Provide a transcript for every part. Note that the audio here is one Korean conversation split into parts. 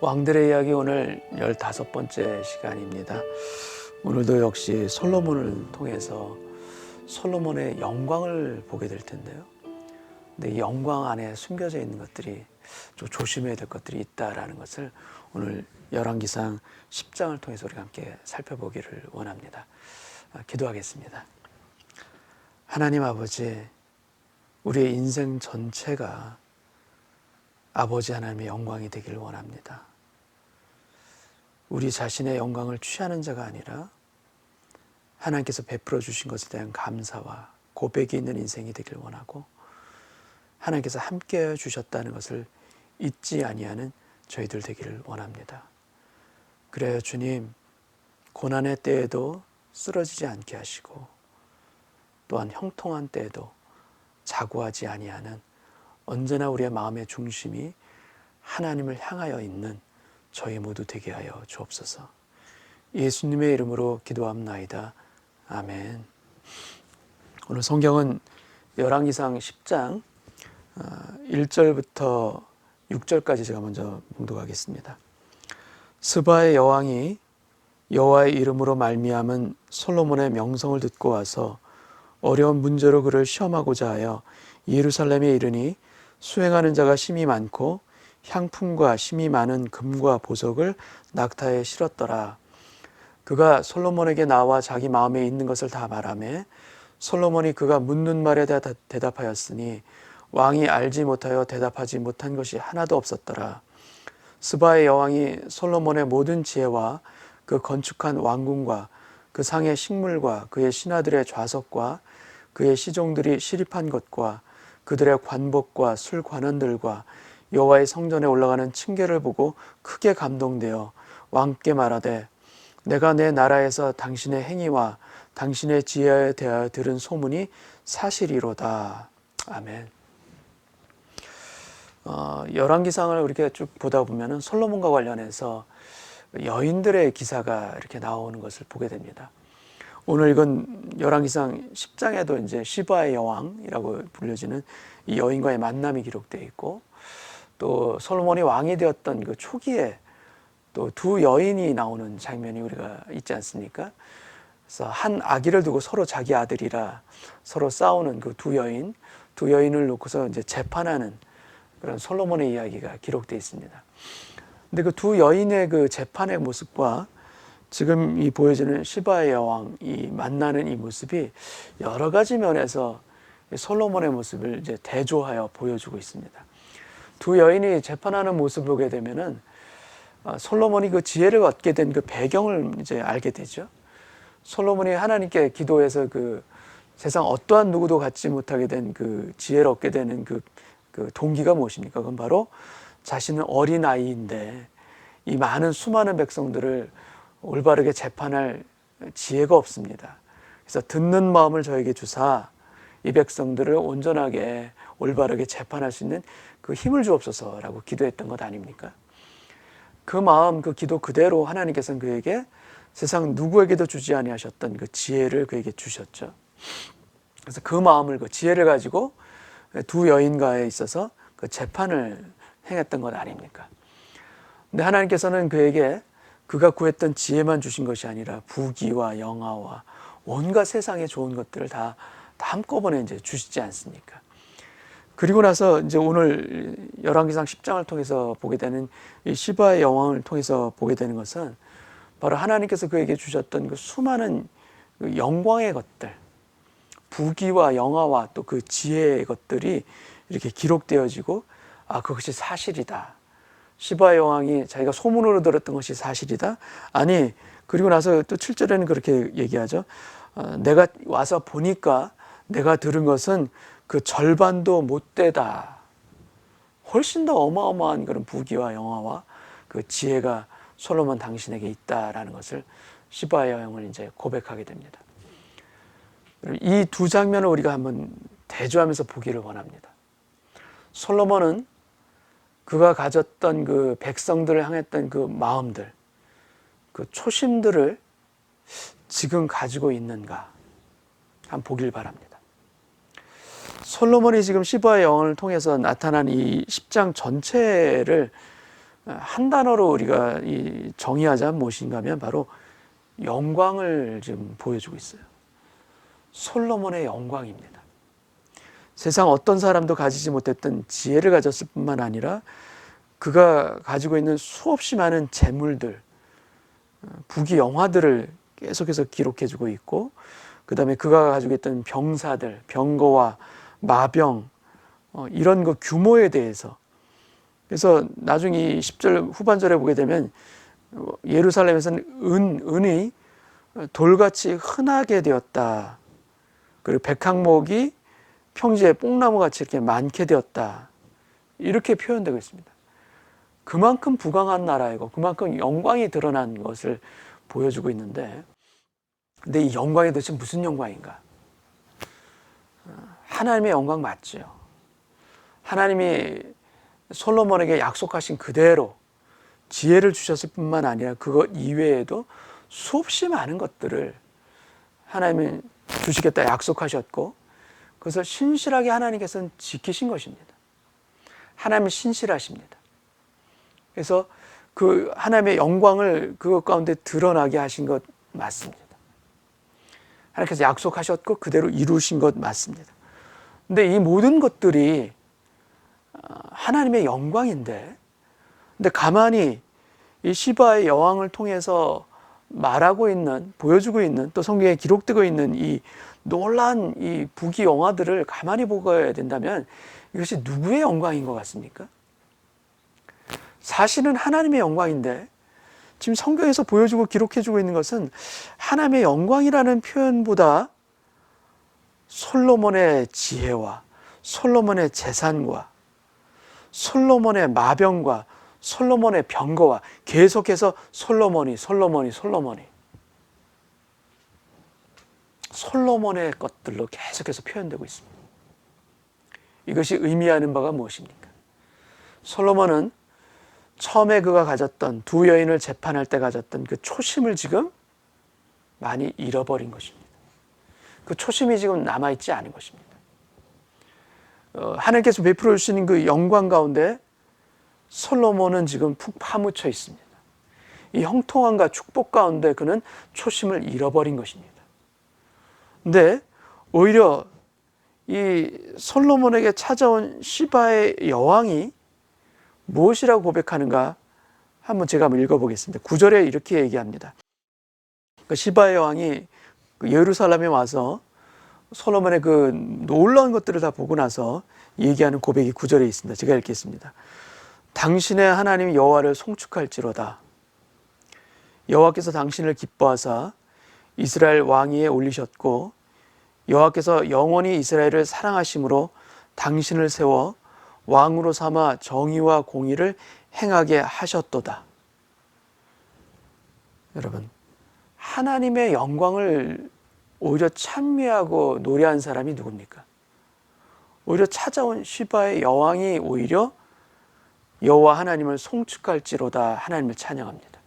왕들의 이야기 오늘 15번째 시간입니다. 오늘도 역시 솔로몬을 통해서 솔로몬의 영광을 보게 될 텐데요. 근데 이 영광 안에 숨겨져 있는 것들이 좀 조심해야 될 것들이 있다라는 것을 오늘 열왕기상 10장을 통해서 우리가 함께 살펴보기를 원합니다. 기도하겠습니다. 하나님 아버지, 우리의 인생 전체가 아버지 하나님의 영광이 되기를 원합니다. 우리 자신의 영광을 취하는 자가 아니라 하나님께서 베풀어 주신 것에 대한 감사와 고백이 있는 인생이 되길 원하고, 하나님께서 함께하여 주셨다는 것을 잊지 아니하는 저희들 되기를 원합니다. 그래요 주님, 고난의 때에도 쓰러지지 않게 하시고, 또한 형통한 때에도 자고하지 아니하는 언제나 우리의 마음의 중심이 하나님을 향하여 있는 저희 모두 되게 하여 주옵소서. 예수님의 이름으로 기도합나이다. 아멘. 오늘 성경은 열왕기상 10장 1절부터 6절까지 제가 먼저 봉독하겠습니다. 스바의 여왕이 여호와의 이름으로 말미암은 솔로몬의 명성을 듣고 와서 어려운 문제로 그를 시험하고자 하여 예루살렘에 이르니 수행하는 자가 심히 많고 향품과 심히 많은 금과 보석을 낙타에 실었더라. 그가 솔로몬에게 나와 자기 마음에 있는 것을 다 말하매 솔로몬이 그가 묻는 말에 대답하였으니 왕이 알지 못하여 대답하지 못한 것이 하나도 없었더라. 스바의 여왕이 솔로몬의 모든 지혜와 그 건축한 왕궁과 그 상의 식물과 그의 신하들의 좌석과 그의 시종들이 시립한 것과 그들의 관복과 술 관원들과 여호와의 성전에 올라가는 층계를 보고 크게 감동되어 왕께 말하되, 내가 내 나라에서 당신의 행위와 당신의 지혜에 대하여 들은 소문이 사실이로다. 아멘. 열왕기상을 이렇게 쭉 보다 보면은 솔로몬과 관련해서 여인들의 기사가 이렇게 나오는 것을 보게 됩니다. 오늘 이건 열왕기상 10장에도 이제 시바의 여왕이라고 불려지는 이 여인과의 만남이 기록되어 있고, 또 솔로몬이 왕이 되었던 그 초기에 또 두 여인이 나오는 장면이 우리가 있지 않습니까? 그래서 한 아기를 두고 서로 자기 아들이라 서로 싸우는 그 두 여인을 놓고서 이제 재판하는 그런 솔로몬의 이야기가 기록되어 있습니다. 근데 그 두 여인의 그 재판의 모습과 지금 이 보여지는 시바의 여왕이 만나는 이 모습이 여러 가지 면에서 솔로몬의 모습을 이제 대조하여 보여주고 있습니다. 두 여인이 재판하는 모습을 보게 되면은 솔로몬이 그 지혜를 얻게 된 그 배경을 이제 알게 되죠. 솔로몬이 하나님께 기도해서 그 세상 어떠한 누구도 갖지 못하게 된 그 지혜를 얻게 되는 그 동기가 무엇입니까? 그건 바로 자신은 어린 아이인데 이 많은 수많은 백성들을 올바르게 재판할 지혜가 없습니다. 그래서 듣는 마음을 저에게 주사 이 백성들을 온전하게 올바르게 재판할 수 있는 그 힘을 주옵소서라고 기도했던 것 아닙니까? 그 마음, 그 기도 그대로 하나님께서는 그에게 세상 누구에게도 주지 아니하셨던 그 지혜를 그에게 주셨죠. 그래서 그 마음을, 그 지혜를 가지고 두 여인과에 있어서 그 재판을 행했던 것 아닙니까? 근데 하나님께서는 그에게 그가 구했던 지혜만 주신 것이 아니라 부귀와 영화와 온갖 세상의 좋은 것들을 다 한꺼번에 이제 주시지 않습니까? 그리고 나서 이제 오늘 열왕기상 10장을 통해서 보게 되는 이 시바의 여왕을 통해서 보게 되는 것은 바로 하나님께서 그에게 주셨던 그 수많은 그 영광의 것들, 부귀와 영화와 또 그 지혜의 것들이 이렇게 기록되어지고, 그것이 사실이다. 시바의 여왕이 자기가 소문으로 들었던 것이 사실이다. 아니, 그리고 나서 또 7절에는 그렇게 얘기하죠. 내가 와서 보니까 내가 들은 것은 그 절반도 못 되다. 훨씬 더 어마어마한 그런 부귀와 영화와 그 지혜가 솔로몬 당신에게 있다라는 것을 시바의 여왕을 이제 고백하게 됩니다. 이 두 장면을 우리가 한번 대조하면서 보기를 원합니다. 솔로몬은 그가 가졌던 그 백성들을 향했던 그 마음들, 그 초심들을 지금 가지고 있는가 한번 보길 바랍니다. 솔로몬이 지금 시바의 영을 통해서 나타난 이 10장 전체를 한 단어로 우리가 정의하자면 무엇인가 하면 바로 영광을 지금 보여주고 있어요. 솔로몬의 영광입니다. 세상 어떤 사람도 가지지 못했던 지혜를 가졌을 뿐만 아니라 그가 가지고 있는 수없이 많은 재물들, 부귀영화들을 계속해서 기록해주고 있고, 그 다음에 그가 가지고 있던 병사들, 병거와 마병, 이런 그 규모에 대해서, 그래서 나중에 이 10절 후반절에 보게 되면 예루살렘에서는 은이 돌같이 흔하게 되었다. 그리고 백항목이 평지에 뽕나무같이 이렇게 많게 되었다. 이렇게 표현되고 있습니다. 그만큼 부강한 나라이고 그만큼 영광이 드러난 것을 보여주고 있는데, 근데 이 영광이 도대체 무슨 영광인가? 하나님의 영광 맞지요. 하나님이 솔로몬에게 약속하신 그대로 지혜를 주셨을 뿐만 아니라 그것 이외에도 수없이 많은 것들을 하나님은 주시겠다 약속하셨고, 그것을 신실하게 하나님께서는 지키신 것입니다. 하나님은 신실하십니다. 그래서 그 하나님의 영광을 그것 가운데 드러나게 하신 것 맞습니다. 하나님께서 약속하셨고 그대로 이루신 것 맞습니다. 근데 이 모든 것들이 하나님의 영광인데, 근데 가만히 이 시바의 여왕을 통해서 말하고 있는, 보여주고 있는, 또 성경에 기록되고 있는 이 놀라운 이 부귀영화들을 가만히 보게 된다면 이것이 누구의 영광인 것 같습니까? 사실은 하나님의 영광인데 지금 성경에서 보여주고 기록해주고 있는 것은 하나님의 영광이라는 표현보다 솔로몬의 지혜와 솔로몬의 재산과 솔로몬의 마병과 솔로몬의 병거와 계속해서 솔로몬의 것들로 계속해서 표현되고 있습니다. 이것이 의미하는 바가 무엇입니까? 솔로몬은 처음에 그가 가졌던, 두 여인을 재판할 때 가졌던 그 초심을 지금 많이 잃어버린 것입니다. 그 초심이 지금 남아있지 않은 것입니다. 하나님께서 베풀어 주시는 그 영광 가운데 솔로몬은 지금 푹 파묻혀 있습니다. 이 형통함과 축복 가운데 그는 초심을 잃어버린 것입니다. 근데 오히려 이 솔로몬에게 찾아온 시바의 여왕이 무엇이라고 고백하는가 한번 제가 한번 읽어보겠습니다. 9절에 이렇게 얘기합니다. 시바의 여왕이 예루살렘에 와서 솔로몬의 그 놀라운 것들을 다 보고 나서 얘기하는 고백이 9절에 있습니다. 제가 읽겠습니다. 당신의 하나님 여호와를 송축할지로다. 여호와께서 당신을 기뻐하사 이스라엘 왕위에 올리셨고 여호와께서 영원히 이스라엘을 사랑하심으로 당신을 세워 왕으로 삼아 정의와 공의를 행하게 하셨도다. 여러분, 하나님의 영광을 오히려 찬미하고 노래한 사람이 누굽니까? 오히려 찾아온 시바의 여왕이 오히려 여호와 하나님을 송축할지로다 하나님을 찬양합니다.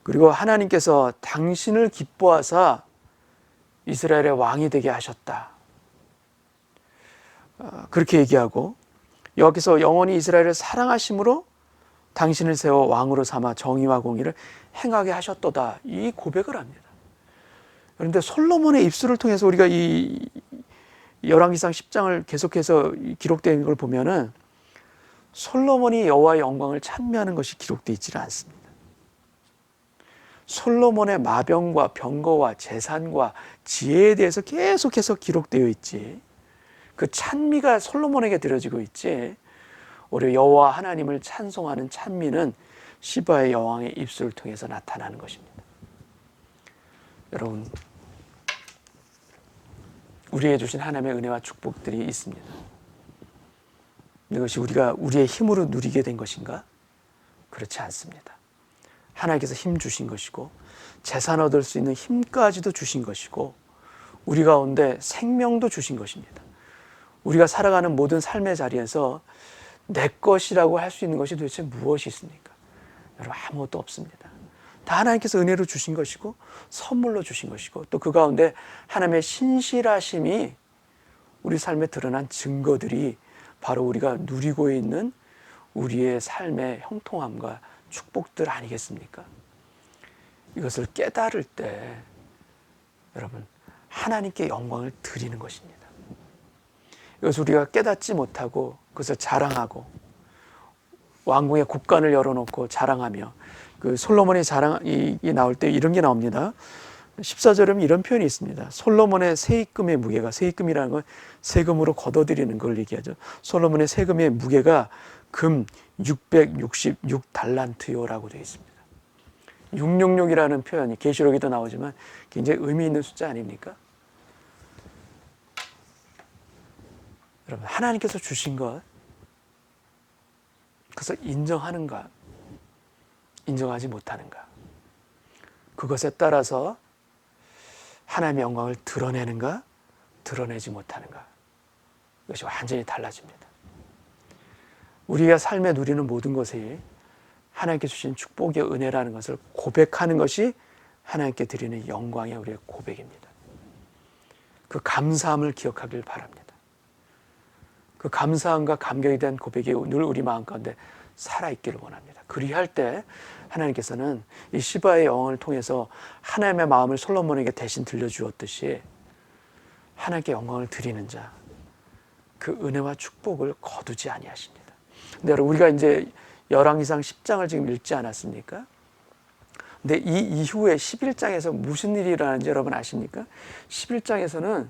그리고 하나님께서 당신을 기뻐하사 이스라엘의 왕이 되게 하셨다. 그렇게 얘기하고 여호와께서 영원히 이스라엘을 사랑하심으로 당신을 세워 왕으로 삼아 정의와 공의를 행하게 하셨도다. 이 고백을 합니다. 그런데 솔로몬의 입술을 통해서 우리가 이 열왕기상 10장을 계속해서 기록된 걸 보면은 솔로몬이 여호와의 영광을 찬미하는 것이 기록되어 있지는 않습니다. 솔로몬의 마병과 병거와 재산과 지혜에 대해서 계속해서 기록되어 있지, 그 찬미가 솔로몬에게 드려지고 있지, 오히려 여호와 하나님을 찬송하는 찬미는 시바의 여왕의 입술을 통해서 나타나는 것입니다. 여러분, 우리에게 주신 하나님의 은혜와 축복들이 있습니다. 이것이 우리가 우리의 힘으로 누리게 된 것인가? 그렇지 않습니다. 하나님께서 힘 주신 것이고 재산 얻을 수 있는 힘까지도 주신 것이고 우리 가운데 생명도 주신 것입니다. 우리가 살아가는 모든 삶의 자리에서 내 것이라고 할 수 있는 것이 도대체 무엇이 있습니까? 여러분, 아무것도 없습니다. 다 하나님께서 은혜로 주신 것이고 선물로 주신 것이고 또 그 가운데 하나님의 신실하심이 우리 삶에 드러난 증거들이 바로 우리가 누리고 있는 우리의 삶의 형통함과 축복들 아니겠습니까? 이것을 깨달을 때 여러분 하나님께 영광을 드리는 것입니다. 이것을 우리가 깨닫지 못하고 그것을 자랑하고 왕궁의 곡간을 열어놓고 자랑하며 그 솔로몬의 자랑이 나올 때 이런 게 나옵니다. 14절에 이런 표현이 있습니다. 솔로몬의 세입금의 무게가, 세입금이라는 건 세금으로 걷어들이는 걸 얘기하죠. 솔로몬의 세금의 무게가 금 666달란트요라고 되어 있습니다. 666이라는 표현이 계시록에도 나오지만 굉장히 의미 있는 숫자 아닙니까? 여러분, 하나님께서 주신 것, 그것을 인정하는가, 인정하지 못하는가, 그것에 따라서 하나님의 영광을 드러내는가, 드러내지 못하는가, 이것이 완전히 달라집니다. 우리가 삶에 누리는 모든 것이 하나님께 주신 축복의 은혜라는 것을 고백하는 것이 하나님께 드리는 영광의 우리의 고백입니다. 그 감사함을 기억하길 바랍니다. 그 감사함과 감격에 대한 고백이 늘 우리 마음 가운데 살아있기를 원합니다. 그리할 때 하나님께서는 이 시바의 영을 통해서 하나님의 마음을 솔로몬에게 대신 들려주었듯이 하나님께 영광을 드리는 자, 그 은혜와 축복을 거두지 아니하십니다. 근데 여러분, 우리가 이제 열왕기상 10장을 지금 읽지 않았습니까? 근데 이 이후에 11장에서 무슨 일이 일어나는지 여러분 아십니까? 11장에서는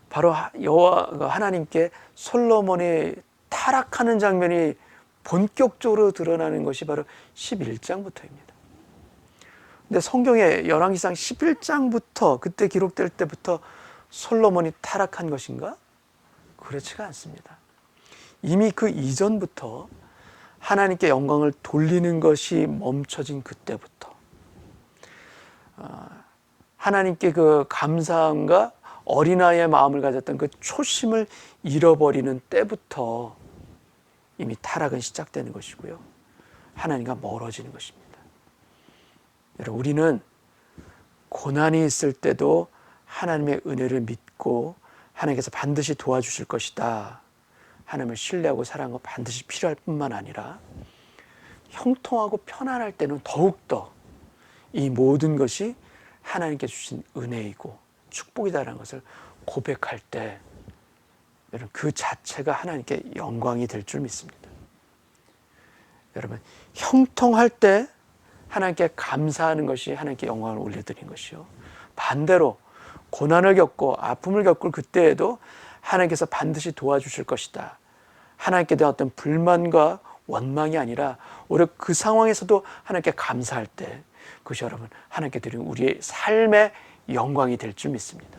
바로 여호와 하나님께 솔로몬이 타락하는 장면이 본격적으로 드러나는 것이 바로 11장부터입니다. 근데 성경에 열왕기상 11장부터 그때 기록될 때부터 솔로몬이 타락한 것인가? 그렇지가 않습니다. 이미 그 이전부터 하나님께 영광을 돌리는 것이 멈춰진 그때부터 하나님께 그 감사함과 어린아이의 마음을 가졌던 그 초심을 잃어버리는 때부터 이미 타락은 시작되는 것이고요. 하나님과 멀어지는 것입니다. 여러분, 우리는 고난이 있을 때도 하나님의 은혜를 믿고 하나님께서 반드시 도와주실 것이다, 하나님을 신뢰하고 사랑하고 반드시 필요할 뿐만 아니라 형통하고 편안할 때는 더욱더 이 모든 것이 하나님께 주신 은혜이고 축복이다라는 것을 고백할 때 여러분, 그 자체가 하나님께 영광이 될 줄 믿습니다. 여러분, 형통할 때 하나님께 감사하는 것이 하나님께 영광을 올려드리는 것이요, 반대로 고난을 겪고 아픔을 겪을 그때에도 하나님께서 반드시 도와주실 것이다, 하나님께 대한 어떤 불만과 원망이 아니라 오히려 그 상황에서도 하나님께 감사할 때 그것이 여러분 하나님께 드리는 우리의 삶의 영광이 될 줄 믿습니다.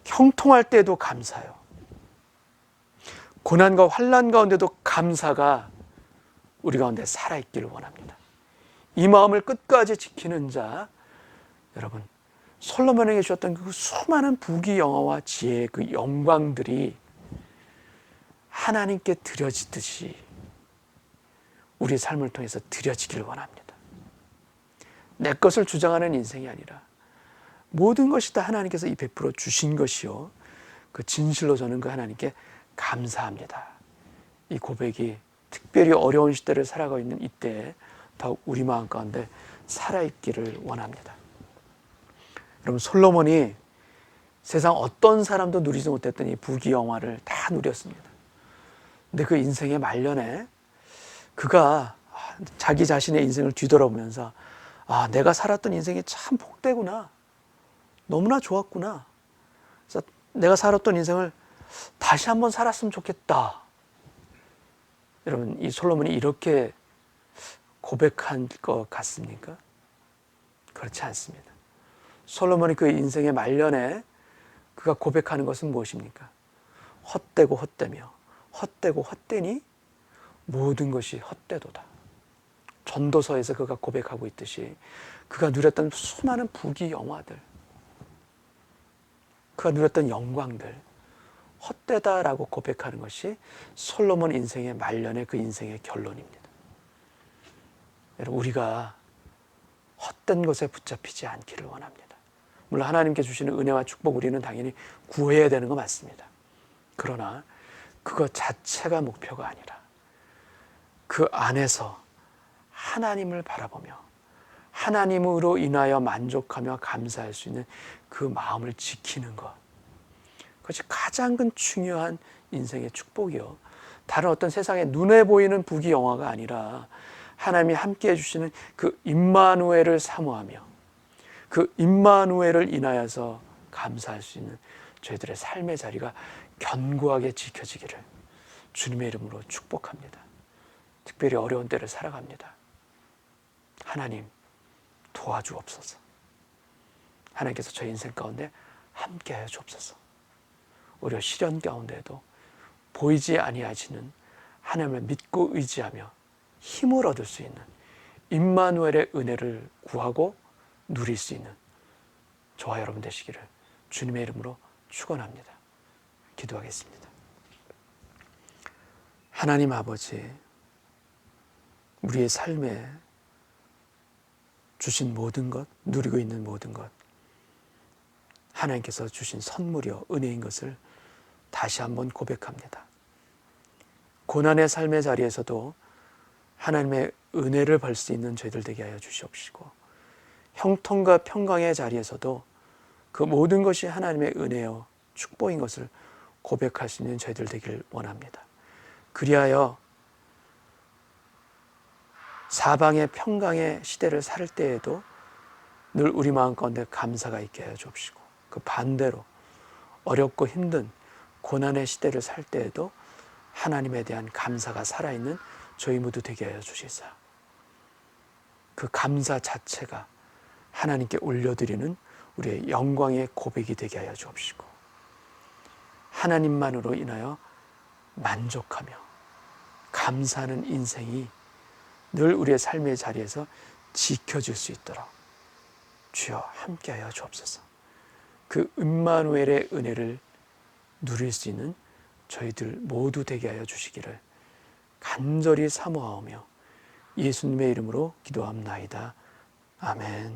형통할 때도 감사요, 고난과 환난 가운데도 감사가 우리 가운데 살아있기를 원합니다. 이 마음을 끝까지 지키는 자, 여러분, 솔로몬에게 주셨던 그 수많은 부귀영화와 지혜의 그 영광들이 하나님께 드려지듯이 우리의 삶을 통해서 드려지기를 원합니다. 내 것을 주장하는 인생이 아니라 모든 것이 다 하나님께서 이 베풀어 주신 것이요, 그 진실로 저는 그 하나님께 감사합니다. 이 고백이 특별히 어려운 시대를 살아가고 있는 이때에 더욱 우리 마음 가운데 살아있기를 원합니다. 여러분, 솔로몬이 세상 어떤 사람도 누리지 못했던 이 부귀영화를 다 누렸습니다. 근데 그 인생의 말년에 그가 자기 자신의 인생을 뒤돌아보면서 내가 살았던 인생이 참 복되구나, 너무나 좋았구나, 그래서 내가 살았던 인생을 다시 한번 살았으면 좋겠다. 여러분, 이 솔로몬이 이렇게 고백한 것 같습니까? 그렇지 않습니다. 솔로몬이 그 인생의 말년에 그가 고백하는 것은 무엇입니까? 헛되고 헛되며 헛되고 헛되니 모든 것이 헛되도다. 전도서에서 그가 고백하고 있듯이 그가 누렸던 수많은 부귀영화들, 그가 누렸던 영광들 헛되다라고 고백하는 것이 솔로몬 인생의 말년의 그 인생의 결론입니다. 여러분, 우리가 헛된 것에 붙잡히지 않기를 원합니다. 물론 하나님께 주시는 은혜와 축복 우리는 당연히 구해야 되는 거 맞습니다. 그러나 그것 자체가 목표가 아니라 그 안에서 하나님을 바라보며 하나님으로 인하여 만족하며 감사할 수 있는 그 마음을 지키는 것, 그것이 가장 큰 중요한 인생의 축복이요, 다른 어떤 세상에 눈에 보이는 부귀영화가 아니라 하나님이 함께해 주시는 그 임마누엘을 사모하며 그 임마누엘을 인하여서 감사할 수 있는 저희들의 삶의 자리가 견고하게 지켜지기를 주님의 이름으로 축복합니다. 특별히 어려운 때를 살아갑니다. 하나님 도와주옵소서. 하나님께서 저희 인생 가운데 함께하여 주옵소서. 오히려 시련 가운데에도 보이지 아니하시는 하나님을 믿고 의지하며 힘을 얻을 수 있는 임마누엘의 은혜를 구하고 누릴 수 있는 저와 여러분 되시기를 주님의 이름으로 축원합니다. 기도하겠습니다. 하나님 아버지, 우리의 삶에 주신 모든 것, 누리고 있는 모든 것, 하나님께서 주신 선물이요 은혜인 것을 다시 한번 고백합니다. 고난의 삶의 자리에서도 하나님의 은혜를 벌 수 있는 저희들 되게 하여 주시옵시고, 형통과 평강의 자리에서도 그 모든 것이 하나님의 은혜요 축복인 것을 고백할 수 있는 저희들 되기를 원합니다. 그리하여 사방의 평강의 시대를 살 때에도 늘 우리 마음 가운데 감사가 있게 하여 주옵시고, 그 반대로 어렵고 힘든 고난의 시대를 살 때에도 하나님에 대한 감사가 살아있는 저희 모두 되게 하여 주시사, 그 감사 자체가 하나님께 올려드리는 우리의 영광의 고백이 되게 하여 주옵시고, 하나님만으로 인하여 만족하며 감사하는 인생이 늘 우리의 삶의 자리에서 지켜질 수 있도록 주여 함께하여 주옵소서. 그 임마누엘의 은혜를 누릴 수 있는 저희들 모두 되게 하여 주시기를 간절히 사모하오며 예수님의 이름으로 기도합나이다. 아멘.